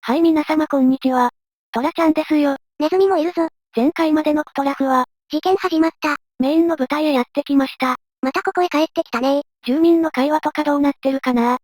はい皆様こんにちは。トラちゃんですよ。ネズミもいるぞ。前回までのクトラフは、事件始まった。メインの舞台へやってきました。またここへ帰ってきたね。住民の会話とかどうなってるかな。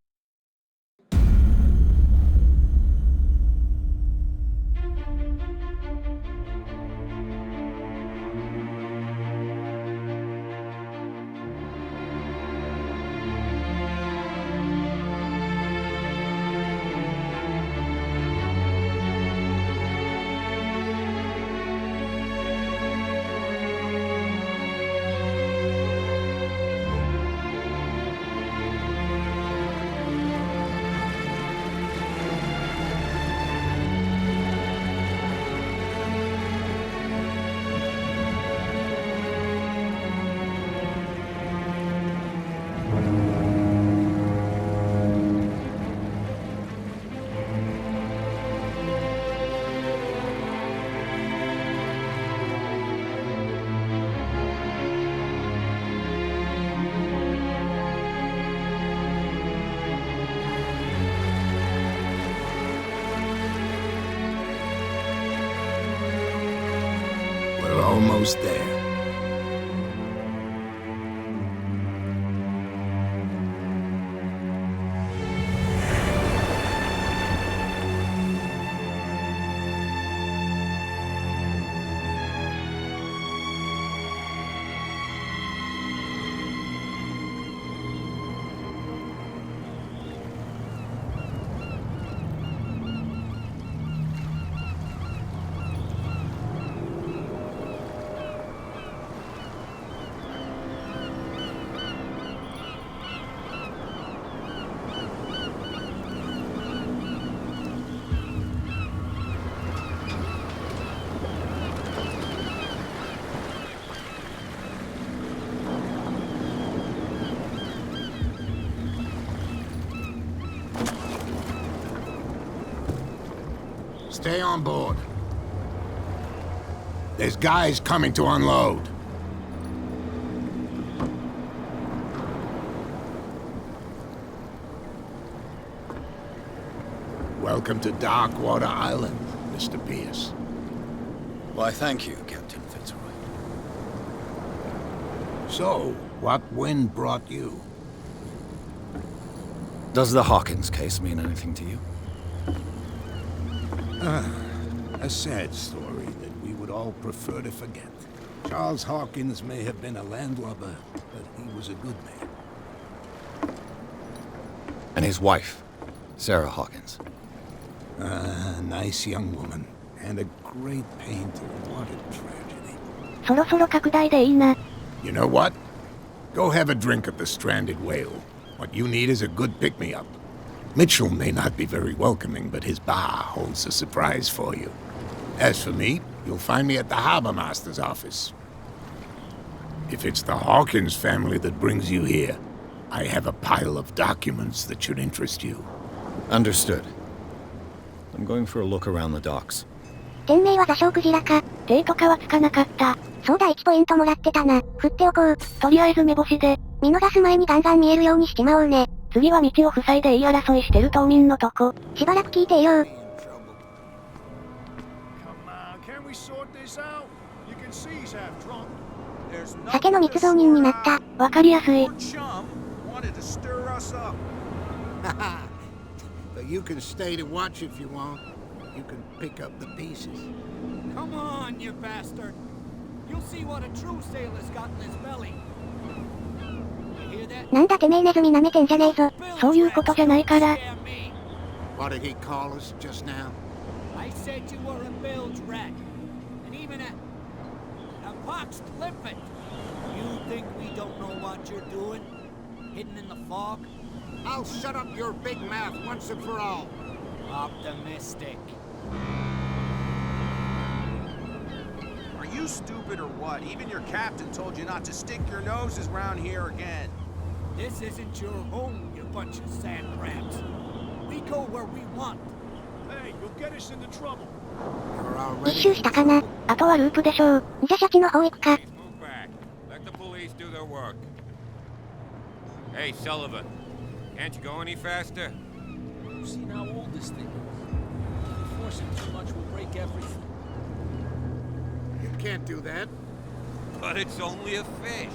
We're almost there. Stay on board. There's guys coming to unload. Welcome to Darkwater Island, Mr. Pierce. Why, thank you, Captain Fitzroy. So, what wind brought you? Does the Hawkins case mean anything to you? A sad story that we would all prefer to forget. Charles Hawkins may have been a landlubber, but he was a good man. And his wife, Sarah Hawkins. Nice young woman. And a great painter. What a tragedy. そろそろ拡大でいいな。 You know what? Go have a drink at the Stranded Whale. What you need is a good pick-me-up. Mitchell may not be very welcoming, but his bar holds a surprise for you. As for me, you'll find me at the Harbor Master's office. If it's the Hawkins family that brings you here, I have a pile of documents that should interest you. Understood. I'm going for a look around the docks. 店名は座礁クジラか。デートかはつかなかった。そうだ1ポイントもらってたな。振っておこう。とりあえず目星で。見逃す前にガンガン見えるようにしちまおうね。次は道を塞いで言い争いしてる島民のとこ。しばらく聞いていよう。酒の密造人になった。わかりやすい。But you can stay to watch if you want. You can pick up the pieces. Come on, you bastard! You'll see what a true sailor's got in his belly. You hear that? なんだてめえネズミ舐めてんじゃねえぞ。そういうことじゃないから。What did he call us just now? I said you were a bilge rat. And even a pox limpet. You think we don't know what you're doing? Hidden in the fog? I'll shut up your big mouth once and for all. Optimistic. Are you stupid or what? Even your captain told you not to stick your noses around here again. This isn't your home, you bunch of sand crabs. We go where we want. Hey, you'll get us into trouble. 一周したかな。あとはループでしょう。じゃシャチの方行くか。 Move back. Let the police do their work. Hey, Sullivan. Can't you go any faster? You've seen how old this thing is. Forcing too much will break everything. You can't do that. But it's only a fish.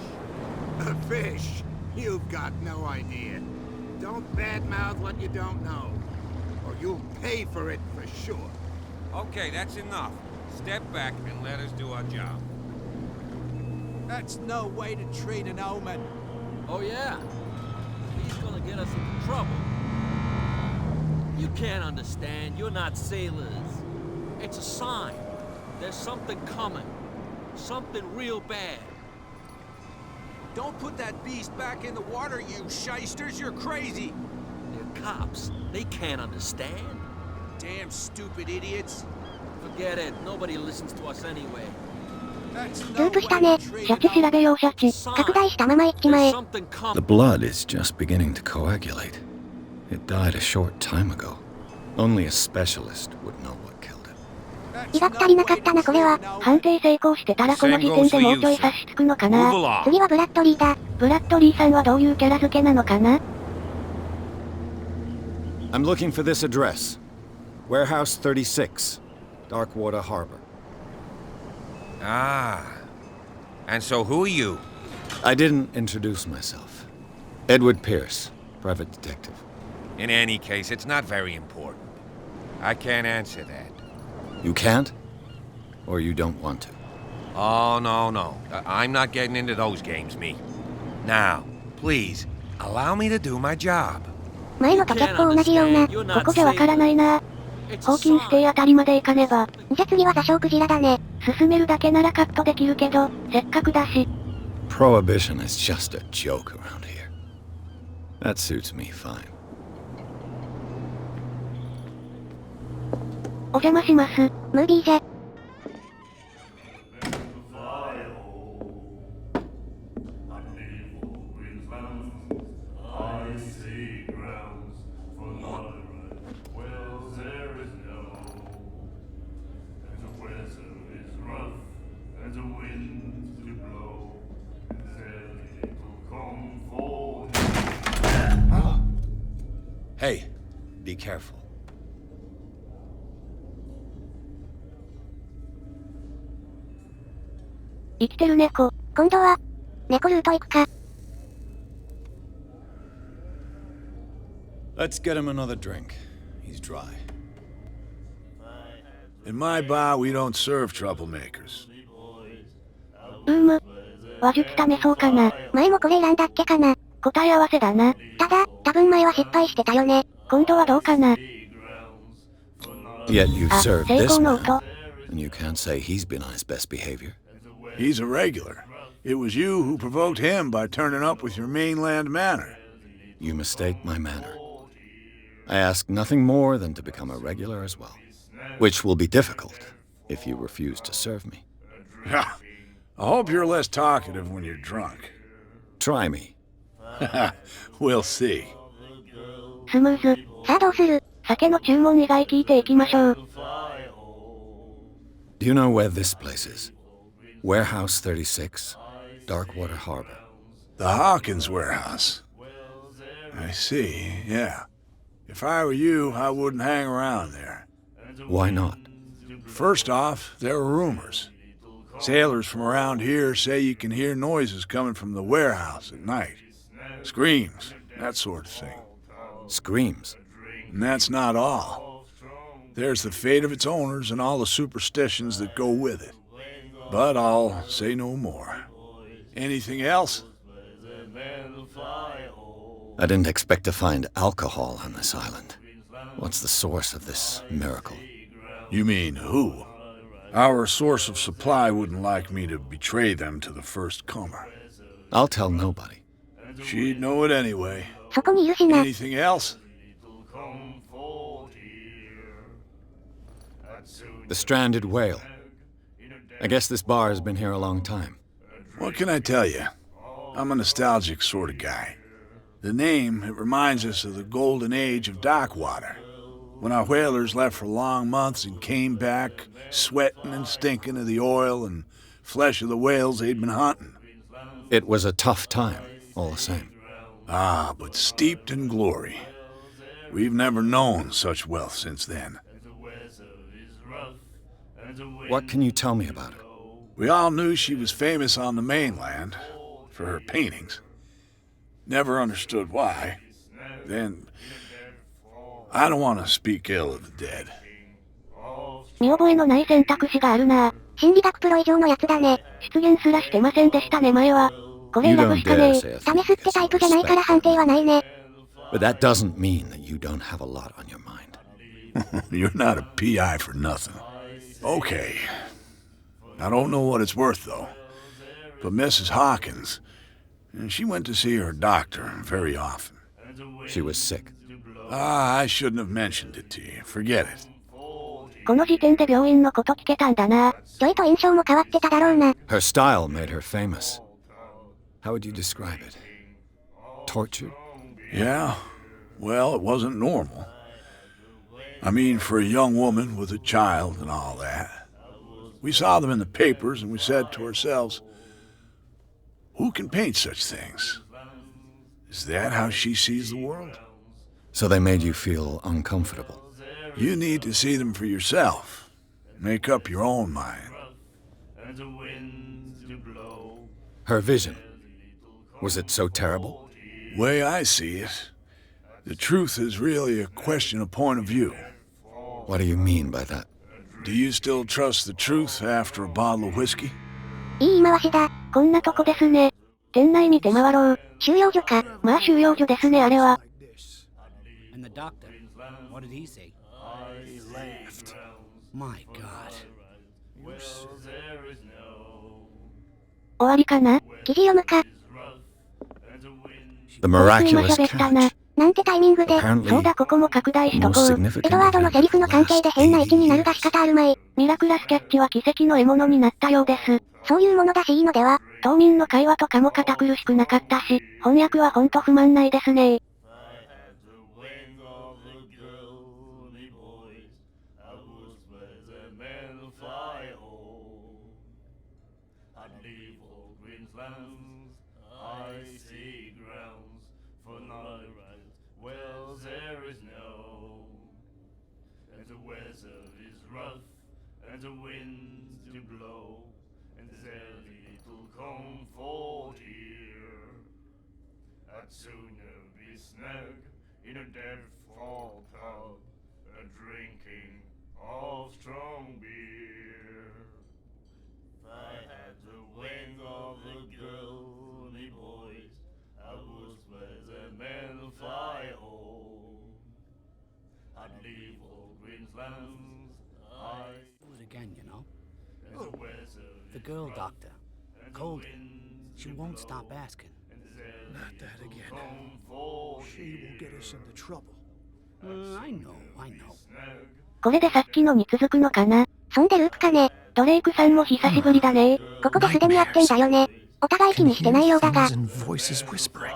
A fish? You've got no idea. Don't badmouth what you don't know, or you'll pay for it for sure. Okay, that's enough. Step back and let us do our job. That's no way to treat an omen. Oh yeah? He's gonna get us into trouble. You can't understand. You're not sailors. It's a sign. There's something coming. Something real bad. Don't put that beast back in the water, you shysters. You're crazy. They're cops. They can't understand. Damn stupid idiots. Forget it. Nobody listens to us anyway. That's ル no ープした way ね to。treat シャチ an 調べようシャチ。 Sign. 拡大したまま一致 There's 前。 something coming. The blood is just beginning to coagulate. It died a short time ago. Only a specialist would know what killed it. That's 医学足りなかったなこれは。 no way to treat an omen. 判定成功してたらこの時点でもうちょい差しつくのか Move な。 along. 次はブラッドリーだ。ブラッドリーさんはどういうキャラ付けなのかな。 I'm looking for this address. Warehouse 36, Darkwater Harbor. Ah. And so who are you? I didn't introduce myself. Edward Pierce, private detective. In any case, it's not very important. I can't answer that. You can't? Or you don't want to? Oh, no, no. I'm not getting into those games, me. Now, please, allow me to do my job. 前のと結構同じような。ここじゃわからないな。ホーキンス邸あたりまで行かねば。じゃ次は座礁クジラだね。進めるだけならカットできるけど、せっかくだし。 Prohibition is just a joke around here. That suits me fine. お邪魔します。ムービーじゃ。 Hey, be careful. 生きてる猫。今度は、猫ルート行くか。 Let's get him another drink. He's dry. In my bar, we don't serve troublemakers. 話術試そうかな。前もこれ選んだっけかな。答え合わせだな。ただ、多分前は失敗してたよね。今度はどうかな。 Yet you've あ、 served 成 this 功の man, 音。 and you can't say he's been on his best behavior. He's a regular. It was you who provoked him by turning up with your mainland manner. You mistake my manner. I ask nothing more than to become a regular as well, which will be difficult if you refuse to serve me. I hope you're less talkative when you're drunk. Try me. We'll see. スムーズ。さあどうする？酒の注文以外聞いていきましょう。 Do you know where this place is? Warehouse 36, Darkwater Harbor. The Hawkins warehouse. I see, yeah. If I were you, I wouldn't hang around there. Why not? First off, there are rumors. Sailors from around here say you can hear noises coming from the warehouse at night. Screams, that sort of thing. Screams. And that's not all. There's the fate of its owners and all the superstitions that go with it. But I'll say no more. Anything else? I didn't expect to find alcohol on this island. What's the source of this miracle? You mean who? Our source of supply wouldn't like me to betray them to the first comer. I'll tell nobody. She'd know it anyway. そこにいるしな。 Anything else? The stranded whale. I guess this bar has been here a long time. What can I tell you? I'm a nostalgic sort of guy. The name, it reminds us of the golden age of Darkwater, when our whalers left for long months and came back sweating and stinking of the oil and flesh of the whales they'd been hunting. It was a tough time, all the same. Ah, but steeped in glory. We've never known such wealth since then. What can you tell me about her? We all knew she was famous on the mainland for her paintings. Never understood why. Then, I don't want to speak ill of the dead. 見覚えのない選択肢があるな。心理学プロ以上のやつだね。出現すらしてませんでしたね前は。これ選ぶしかねえ。You don't dare say a 試すってタイプじゃないから判定はないね。But that doesn't mean that you don't have a lot on your mind. You're not a PI for nothing. Okay. I don't know what it's worth, though. But Mrs. Hawkins, she went to see her doctor very often. She was sick. I shouldn't have mentioned it to you. Forget it. この時点で病院のこと聞けたんだな。ちょいと印象も変わってただろうな。Her style made her famous. How would you describe it? Tortured? Yeah? Well, it wasn't normal. I mean, for a young woman with a child and all that. We saw them in the papers and we said to ourselves, who can paint such things? Is that how she sees the world? So they made you feel uncomfortable. You need to see them for yourself. Make up your own mind. Her vision. Was it so terrible? Way I see it, the truth is really a question of point of view. What do you mean by that? Do you still trust the truth after a bottle of whiskey? いい言い回しだ。こんなとこですね。店内見て回ろう。収容所か。まあ収容所ですねあれは。And the doctor, what did he say? He laughed. My God. 終わりかな。記事読むか。 The miraculous 今喋ったな。 catch. なんてタイミングで。 Apparently, そうだここも拡大しと most こう。 significant エドワードのセリフの関係で変な位置になるが仕方あるまい。ミラクラスキャッチは奇跡の獲物になったようです。そういうものだしいいのでは。島民の会話とかも堅苦しくなかったし、翻訳はほんと不満ないですね。Sooner be snug in a deadfall pub, a drinking of strong beer. If I had the wing of a girl, me boys, I would where the men fly home. I'd leave all Queensland's eyes. Do it again, you know. Oh. The girl doctor. Cold. She won't stop asking. Not that again. She will get us into trouble. I know. これでさっきのに続くのかな。そんでループかね。ドレイクさんも久しぶりだね。ここですでにやってんだよね。お互い気にしてないようだが。 Things and voices whispering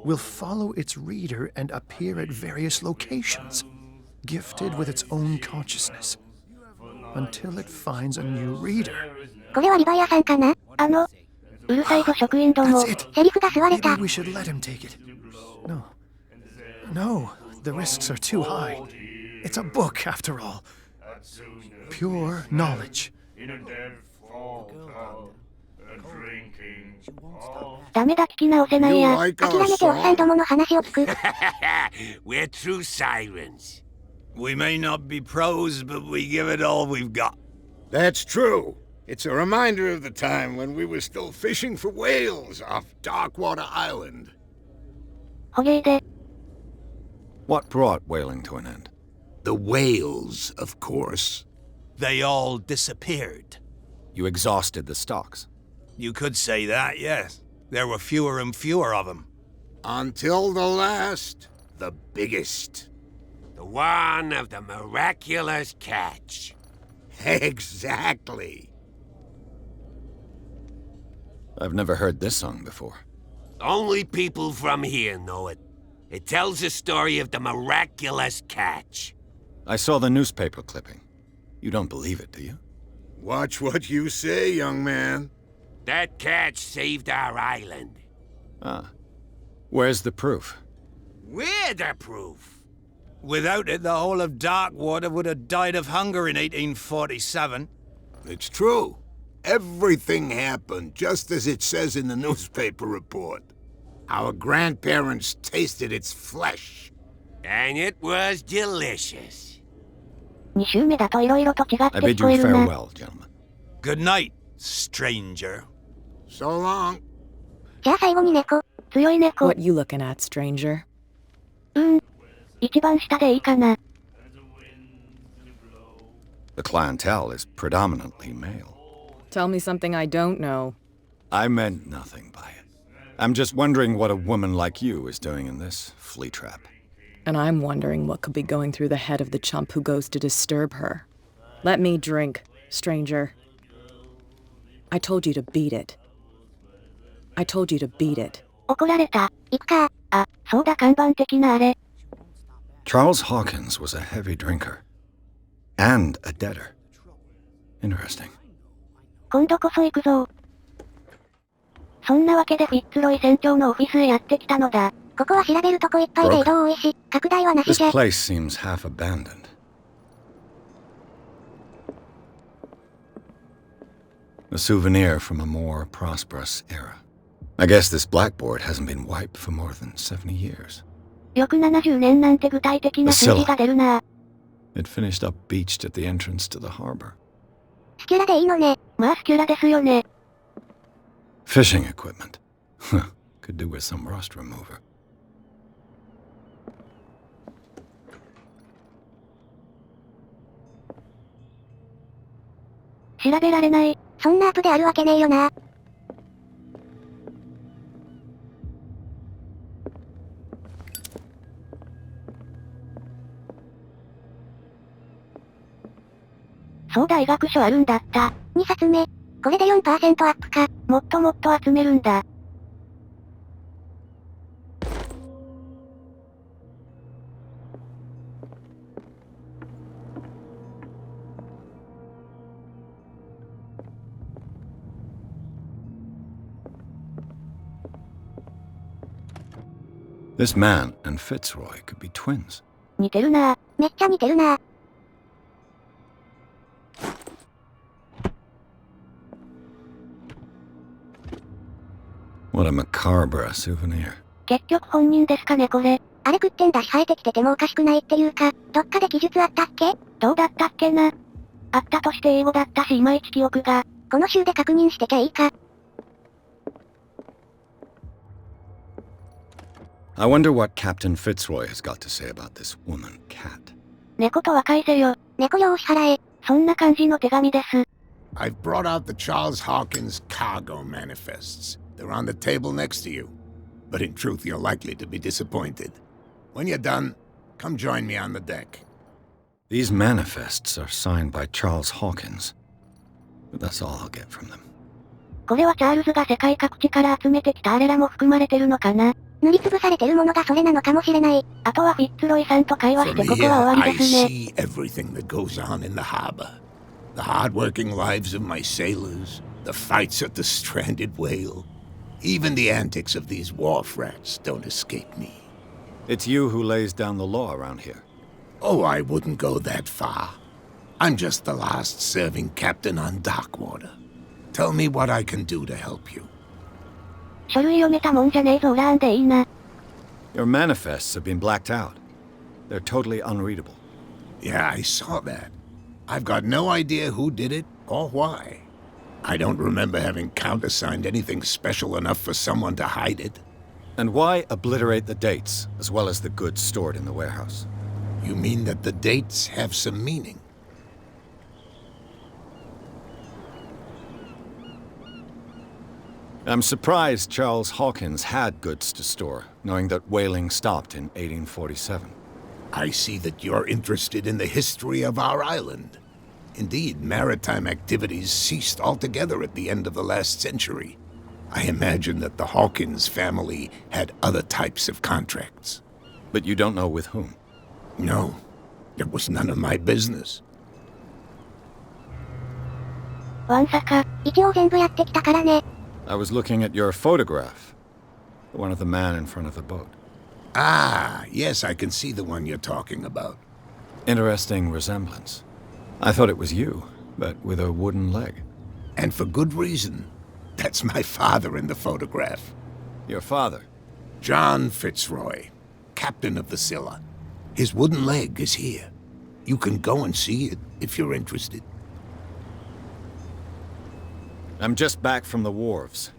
will follow its reader and appear at various locations, gifted with its own consciousness, until it finds a new reader. これはリヴァイアさんかな。うるさいぞ職員ども。 That's it. セリフが吸われた。 Maybe we should let him take it. No, the risks are too high. It's a book, after all. Pure knowledge. ダメだ聞き直せないや。 諦めておっさんどもの話を聞く。 We're true sirens. We may not be pros, but we give it all we've got. That's true. It's a reminder of the time when we were still fishing for whales off Darkwater Island. 捕鯨で。 What brought whaling to an end? The whales, of course. They all disappeared. You exhausted the stocks. You could say that, yes. There were fewer and fewer of them. Until the last, the biggest. The one of the miraculous catch. Exactly. I've never heard this song before. Only people from here know it. It tells the story of the miraculous catch. I saw the newspaper clipping. You don't believe it, do you? Watch what you say, young man. That catch saved our island. Ah. Where's the proof? We're the proof. Without it, the whole of Darkwater would have died of hunger in 1847. It's true. Everything happened just as it says in the newspaper report. Our grandparents tasted its flesh. And it was delicious. 2周目だと色々と違っ I て bid 聞こ you えるな。 farewell, gentlemen. Good night, stranger. So long. じゃあ最後に猫。強い猫。 What you looking at, stranger? 一番下でいいかな。 The clientele is predominantly male. Tell me something I don't know. I meant nothing by it. I'm just wondering what a woman like you is doing in this flea trap. And I'm wondering what could be going through the head of the chump who goes to disturb her. Let me drink, stranger. I told you to beat it. I told you to beat it. 怒られた。行くか。あ、そうだ看板的なあれ。 Charles Hawkins was a heavy drinker. And a debtor. Interesting. 今度こそ行くぞ。そんなわけでフィッツロイ船長のオフィスへやってきたのだ。ここは調べるとこいっぱいで移動多いし、拡大はなし This じゃ。 place seems half abandoned. A souvenir from a more prosperous era. I guess this blackboard hasn't been wiped for more than 70 years. よく70年なんて具体的な数字が出るな。 It finished up beached at the entrance to the harbor. スキュラでいいのね。まあスキュラですよね。 Fishing equipment. Could do with some rust remover. 調べられない。そんなアプであるわけねえよな。そうだ医学書あるんだった。2冊目。これで 4% アップか。もっともっと集めるんだ。This man and Fitzroy could be twins. 似てるな。めっちゃ似てるな。What a macabre souvenir. 結局本人ですかねこれ。あれ食ってんだし生えてきててもおかしくないっていうか、どっかで記述あったっけ？どうだったっけな。あったとして英語だったしいまいち記憶が。この週で確認してきゃいいか。I wonder what Captain Fitzroy has got to say about this woman cat. 猫と和解せよ。猫料を支払え。そんな感じの手紙です。I've brought out the Charles Hawkins cargo manifests. They're on the table next to you. But in truth, you're likely to be disappointed. When you're done, come join me on the deck. These manifests are signed by Charles Hawkins. But that's all I'll get from them. これはチャールズが世界各地から集めてきたあれらも含まれてるのかな。塗りつぶされてるものがそれなのかもしれない。あとはフィッツロイさんと会話して From ここ here, は終わ I りですね。 see everything that goes on in the harbor. The hard-working lives of my sailors, the fights at the stranded whale. Even the antics of these wharf rats don't escape me. It's you who lays down the law around here. Oh, I wouldn't go that far. I'm just the last serving captain on Darkwater. Tell me what I can do to help you. 書類読めたもんじゃねえぞおらんでいいな。Your manifests have been blacked out. They're totally unreadable. Yeah, I saw that. I've got no idea who did it or why. I don't remember having countersigned anything special enough for someone to hide it. And why obliterate the dates, as well as the goods stored in the warehouse? You mean that the dates have some meaning? I'm surprised Charles Hawkins had goods to store, knowing that whaling stopped in 1847. I see that you're interested in the history of our island. Indeed, maritime activities ceased altogether at the end of the last century. I imagine that the Hawkins family had other types of contracts. But you don't know with whom? No, it was none of my business. わんさか。一応全部やってきたからね。I was looking at your photograph. The one of the man in front of the boat. Ah, yes, I can see the one you're talking about. Interesting resemblance. I thought it was you, but with a wooden leg. And for good reason. That's my father in the photograph. Your father? John Fitzroy, captain of the Scylla. His wooden leg is here. You can go and see it if you're interested. I'm just back from the wharves.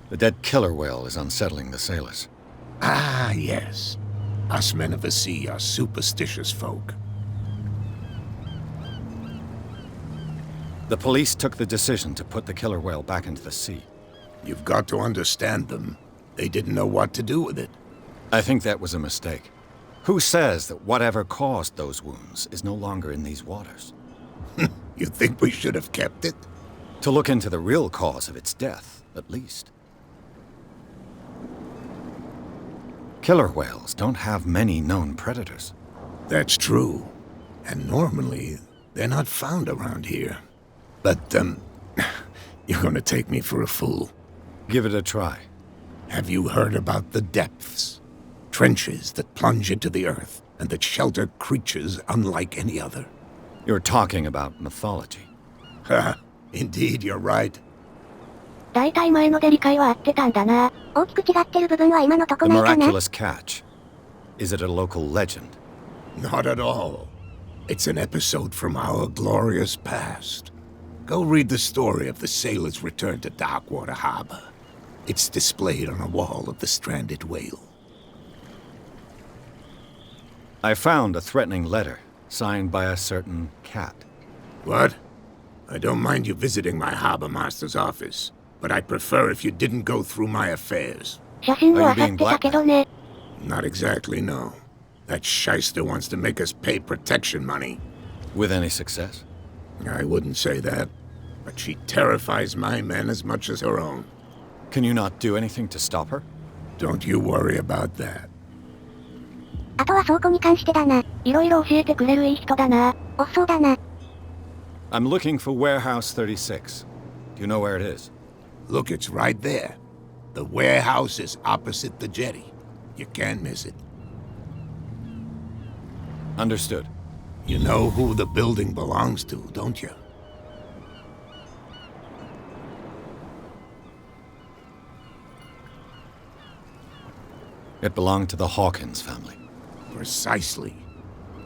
The dead killer whale is unsettling the sailors. Ah, yes. Us men of the sea are superstitious folk. The police took the decision to put the killer whale back into the sea. You've got to understand them. They didn't know what to do with it. I think that was a mistake. Who says that whatever caused those wounds is no longer in these waters? You think we should have kept it? To look into the real cause of its death, at least. Killer whales don't have many known predators. That's true. And normally, they're not found around here. But, you're gonna take me for a fool. Give it a try. Have you heard about the depths? Trenches that plunge into the earth and that shelter creatures unlike any other. You're talking about mythology. Ha, indeed, you're right. 大体前ので理解は合ってたんだな。大きく違ってる部分は今のとこ The ないかな。 miraculous catch. Is it a local legend? Not at all. It's an episode from our glorious past. Go read the story of the sailor's return to Darkwater Harbor. It's displayed on a wall of the stranded whale. I found a threatening letter, signed by a certain cat. What? I don't mind you visiting my harbor master's office, but I'd prefer if you didn't go through my affairs. 写真を漁ってたけどね。Not exactly, no. That shyster wants to make us pay protection money. With any success? I wouldn't say that, but she terrifies my men as much as her own. Can you not do anything to stop her? Don't you worry about that. あとは倉庫に関してだな。いろいろ教えてくれるいい人だな。おそうだな。I'm looking for Warehouse 36. Do you know where it is? Look, it's right there. The warehouse is opposite the jetty. You can't miss it. Understood. You know who the building belongs to, don't you? It belonged to the Hawkins family. Precisely.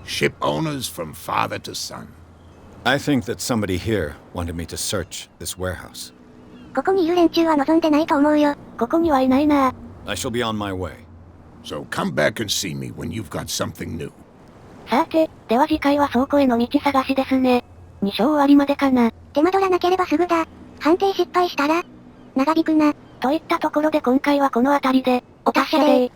Ship owners from father to son. I think that somebody here wanted me to search this warehouse. ここにいる連中は望んでないと思うよ。ここにはいないな。I shall be on my way. So come back and see me when you've got something new. さて、では次回は倉庫への道探しですね。2章終わりまでかな。手間取らなければすぐだ。判定失敗したら長引くな。といったところで今回はこの辺りで、お達者でー。